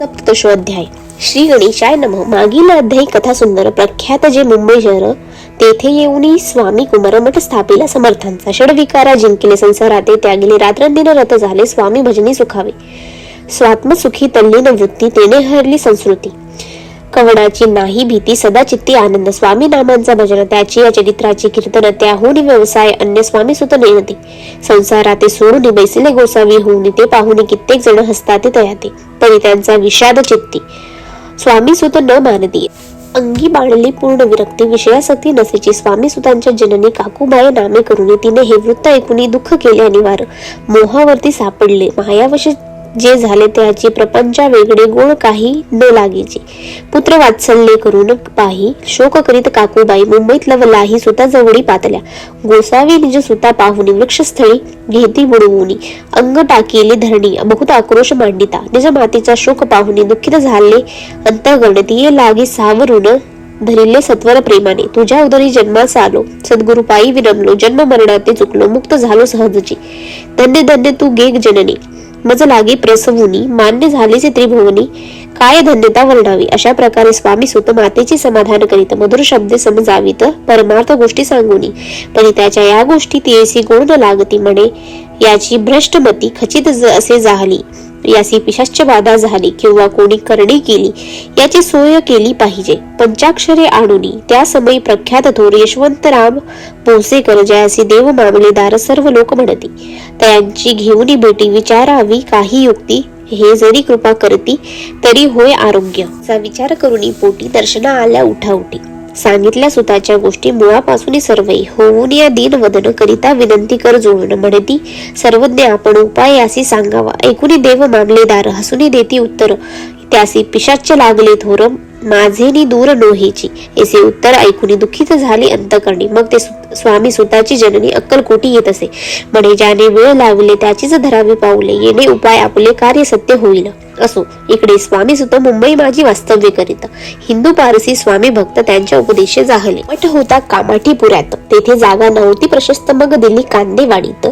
सप्तशोध्याय. श्री गणेशाय नमः. मागील अध्यायी कथा सुंदर प्रख्यात जे मुंबई शहर तेथे येऊनी स्वामी कुमारमठ स्थापिला समर्थांचा. षडविकारा जिंकले संसाराते त्यागिले रात्रंदिन रत झाले स्वामी भजनी सुखावे. स्वात्मसुखी तल्लीन वृत्ती तेने हरली संस्कृती. कवडाची नाही भीती सदा चित्ती आनंद. स्वामी नामांचा भजन त्याची या चरित्राची कीर्तन त्याहून व्यवसाय अन्य स्वामी सुत नेणती. संसाराते सोडून बैसिले गोसावी होऊन ते पाहुणे कित्येक जण हसताते तयाते परी त्यांचा विषाद चित्ती. स्वामी सुत न मानती अंगी बाळली पूर्ण विरक्ती विषयासक्ती नसेची. स्वामी सुतांच्या जननी काकूबाई नामे करून तिने हे वृत्त ऐकून दुःख केले अनिवार्य. मोहावरती सापडले मायावश जे झाले त्याची प्रपंचा वेगळे गोळ काही न लागेची. पुत्र वात्सल्य करून पाही शोक करीत काकूबाई मुंबईत लवलाही सुता जवळी पातल्या. गोसावी निज सुता पाहुनी वृक्षस्थळी घेती बुडवूनी अंग टाकीली धरणी बहुत आक्रोश मांडिता. निज मातीचा शोक पाहुनी दुःखित झाले अंतःकरण तिये लागी सावरून धरिले सत्वर प्रेमाने. तुझ्या उदरी जन्मास आलो सद्गुरु पायी विनमलो जन्म मरणाते चुकलो मुक्त झालो सहजची. धन्य धन्य तू गेग जननी मज लागे प्रसवुनी मान्य झालेचे त्रिभुवनी काय धन्यता वर्णावी. अशा प्रकारे स्वामी सुत मातेचे समाधान करीत मधुर शब्दे समजावीत परमार्थ गोष्टी सांगुनी. पण त्याच्या या गोष्टी तियेसी गोड न लागती म्हणे याची भ्रष्टमती खचित असे झाली. यासी पिशाच्य बाधा झाली किंवा कोणी करणी केली याची सोय केली पाहिजे. पंचाक्षरे आणुनी त्या समयी प्रख्यात थोर यशवंतराम भोसेकर जयासी देव मामलेदार सर्व लोक म्हणती. त्यांची घेऊनी भेटी विचारावी काही युक्ती हे जरी कृपा करती तरी होय आरोग्य. चा विचार करूनी पोटी दर्शना आल्या उठाउठी. सांगितल्या सुताच्या गोष्टी मुळापासून सर्वही होऊन या दीन वदन करिता विनंती कर जुळून म्हणती सर्वज्ञ आपण उपाय यासी सांगावा. ऐकुनी देव मामलेदार हसुनी देती उत्तर त्यासी पिशाच्य लागले थोर माझेनी दूर नोहेची. ऐसे उत्तर ऐकुनी दुःखित झाले अंतकरणी. मग ते स्वामी सुताची जननी अक्कलकोटी येत असे म्हणे ज्याने वेळ लावले त्याचीच धरावी पाऊले येणे उपाय आपले कार्य सत्य होईल. असो इकडे स्वामी सुत मुंबई माझी वास्तव्य करीत. हिंदू पारसी स्वामी भक्त त्यांच्या उपदेशे जाहले. मठ होता कामाठीपुऱ्यात तेथे जागा नव्हती प्रशस्त मग दिली कांदेवाडीत.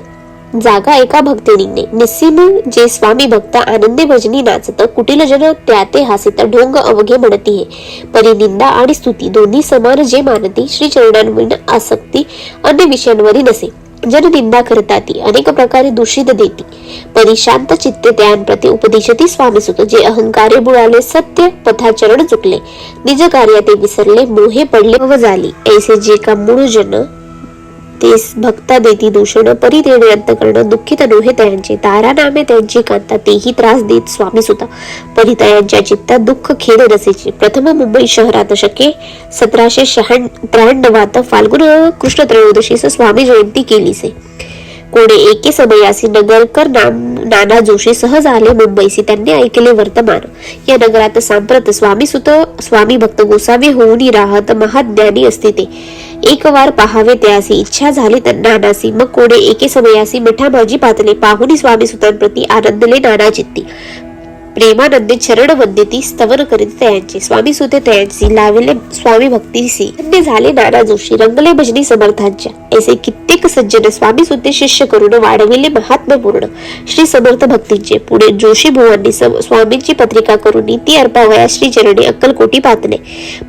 जागा एका भक्तिनीने निस्सीम जे स्वामी भक्त आनंदे भजनी नाचत. कुटील जन त्या ते हासित ढोंग अवघे म्हणती हे परी निंदा आणि स्तुती दोन्ही समान जे मानती. श्री चरणांवरील आसक्ती अन्य विषयांवरी नसे. जन निंदा करता ती अनेक प्रकारे दूषित देती परी शांत चित्ते त्यांप्रती उपदेशती स्वामी सुत. जे अहंकारे बुळाले सत्य पथाचरण चुकले निज कार्य ते विसरले मोहे पडले व झाली. ऐसे जे का मूळ जन ते भक्ता देती दूषण परी तेणे अंतकरण दुःखित नोहे त्यांचे. तारा नामे त्यांची कांता तेही त्रास देत स्वामी सुता परी त्यांच्या चित्तात दुःख खेद नसेचे. प्रथम मुंबई शहरात शके 1793 फाल्गुन कृष्ण त्रयोदशीस स्वामी जयंती केलीसे. कोणे एके समयासी नगरकर नाना जोशी सहज आले मुंबईसी. त्यांनी ऐकले वर्तमान या नगरात सांप्रत स्वामी सुत स्वामी भक्त गोसावी होऊन राहत महाज्ञानी असते ते. एक वार पाहावे त्यासी इच्छा झाली नानासी. मग कोणे एके समयासी मिठा माझी पातले पाहुनी स्वामी सुतांप्रती आनंदले नाना चित्ती. प्रेमानंदे चरण वंदिती स्तवन करीत त्यांचे. स्वामी सुते त्यांची लाविले स्वामी भक्तीसी. धन्य झाले नाना जोशी रंगले भजनी समर्थांच्या. ऐसे कित्येक सज्जन स्वामी सुते शिष्य करून वाढविले महात्म्यपूर्ण श्री समर्थ भक्तींचे. पुढे जोशी बुवांनी स्वामींची पत्रिका करून ती अर्पावया श्री चरणी अक्कलकोटी पातले.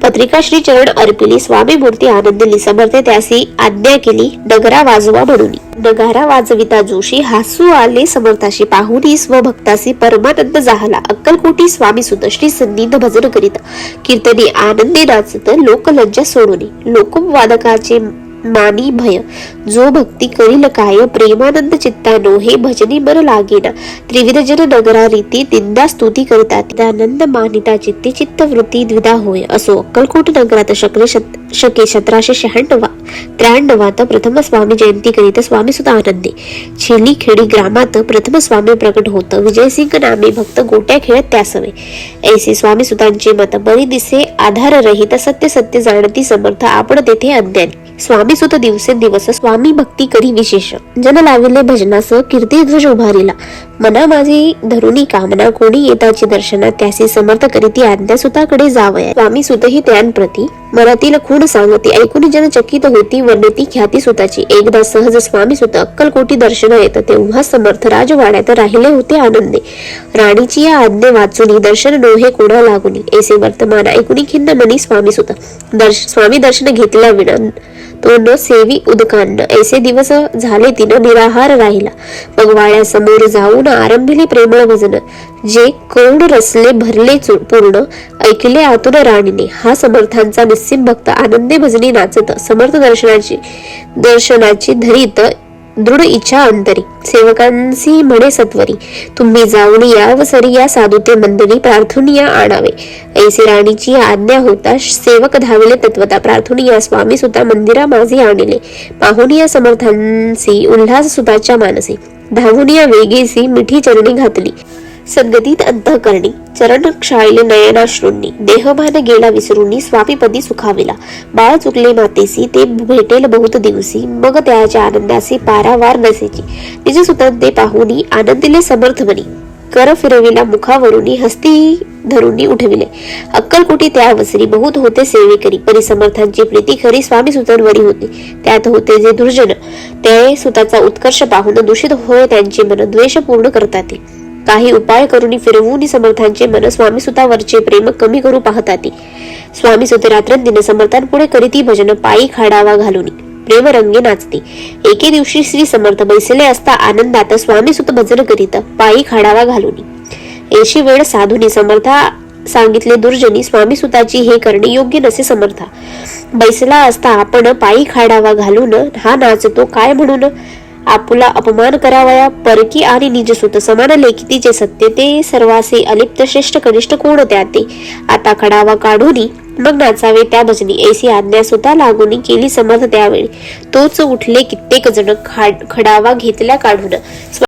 पत्रिका श्री चरण अर्पिली स्वामी मूर्ती आनंदली. समर्थे त्यासी आज्ञा केली नगरा वाजवा म्हणून. नगारा वाजविता जोशी हासू आले समर्थाशी. पाहुनी स्वभक्तासी परमानंद झाला. अक्कलकोटी स्वामी सुत श्री संनिध भजन करीत कीर्तनी आनंदे नाचत लोकलज्जा सोडून. लोकवादकाचे मानी भय जो भक्ती करील काय प्रेमानंद चित्तानो हे भजनी मन लागेना. त्रिविध जन नगरा रीती निंदा स्तुती करतात आनंद मानिता चित्ते चित्त वृत्ती द्विधा होय. असो अक्कलकोट नगरात शके 1793 प्रथम स्वामी जयंती करीत स्वामी सुद्धा आनंदे. छेली खेडी ग्रामात प्रथम स्वामी प्रकट होत. विजयसिंग नामे भक्त गोट्या खेळत त्यासवे. ऐसे स्वामी सुतांचे मत बरी दिसे आधार रहित सत्य सत्य जाणती समर्थ आपण तेथे अज्ञानी. स्वामी सुत दिवसेंदिवस स्वामी भक्ती करी विशेष. जन लाविले भजनास कीर्ती ध्वज उभारिला. मना माझी धरुणी कामना कोणी येताची दर्शना त्यासी समर्थ करीती आज्ञा सुताकडे जावया. स्वामी सुतही त्यांप्रती मनातील खूण सांगती ऐकून जन चकित होती वर्णती ख्याती सुताची. एकदा सहज स्वामी सुत अक्कलकोटी दर्शन येत तेव्हा समर्थ राजवाड्यात राहिले होते आनंदे. राणीची या आज्ञे वाचुनी दर्शन नोहे कोणा लागुनी. ऐसे वर्तमान ऐकुनी खिन्न मनी स्वामी सुत. स्वामी दर्शन घेतल्या विना तो न सेवी उदकान्न. ऐसे दिवस झाले तिनं निराहार राहिला. मग वाड्यासमोर जाऊन आरंभिले प्रेमळ भजन. जे करुण रसले भरले पूर्ण ऐकले आतून राणीने. हा समर्थांचा निस्सीम भक्त आनंदे भजनी नाचत समर्थ दर्शनाची धरीत दृढ इच्छा अंतरी. सेवकांसी म्हणे सत्वरी तुम्ही जाऊन याव सरी या साधुते मंडळी प्रार्थुनिया आणावे. ऐसे राणीची आज्ञा होता सेवक धाविले तत्वता प्रार्थुनिया स्वामी सुता मंदिरा माझे आणले. पाहुनिया समर्थांसी उल्हास सुताच्या मानसी. धावुनिया वेगेसी मिठी चरणी घातली. सद्गतीत अंतःकरणी चरण क्षाळले नयनाश्रूंनी. देहभान गेला विसरूनी स्वामीपदी सुखाविला. बाळ चुकले मातेसी ते भेटेल बहुत दिवसी. मग त्याच्या आनंदासी पारावार नसेची. निज सुतंते पाहुनी आनंदिले समर्थ मनी. कर फिरविला मुखावरुनी हस्ती धरुनी उठविले. अक्कलकोटी त्या वसरी बहुत होते सेवेकरी. परी समर्थांची प्रीती खरी स्वामी सुतांवरी होती. त्यात होते जे दुर्जन ते सुताचा उत्कर्ष पाहून दूषित होय त्यांचे मन द्वेष पूर्ण करतात. काही उपाय करून फिरवून समर्थांचे मन स्वामी सुतावरचे प्रेम कमी करू पाहताती. स्वामी सुत रात्रंदिन समर्थांपुढे करीती भजन पायी खाडावा घालून प्रेम रंगे नाचते. एके दिवशी श्री समर्थ बैसले असता आनंदात स्वामी सुत भजन करीत पायी खाडावा घालून. ऐशी वेळ साधूनी समर्था सांगितले दुर्जनी स्वामी सुताची हे करणे योग्य नसे. समर्था बैसला असता आपण पायी खाडावा घालून हा नाचतो काय म्हणून. आपुला अपमान करावया परकी आणि निजसुत समान लेखितीचे सत्य ते सर्वासे अलिप्त श्रेष्ठ कनिष्ठ कोण त्या ते. आता खडावा काढूनी मग नाचावे त्या भजनी. ऐसी आज्ञा सुता लागून केली समर्थ त्यावेळी. तोच उठले कित्येक जण खडावा घेतल्या काढून.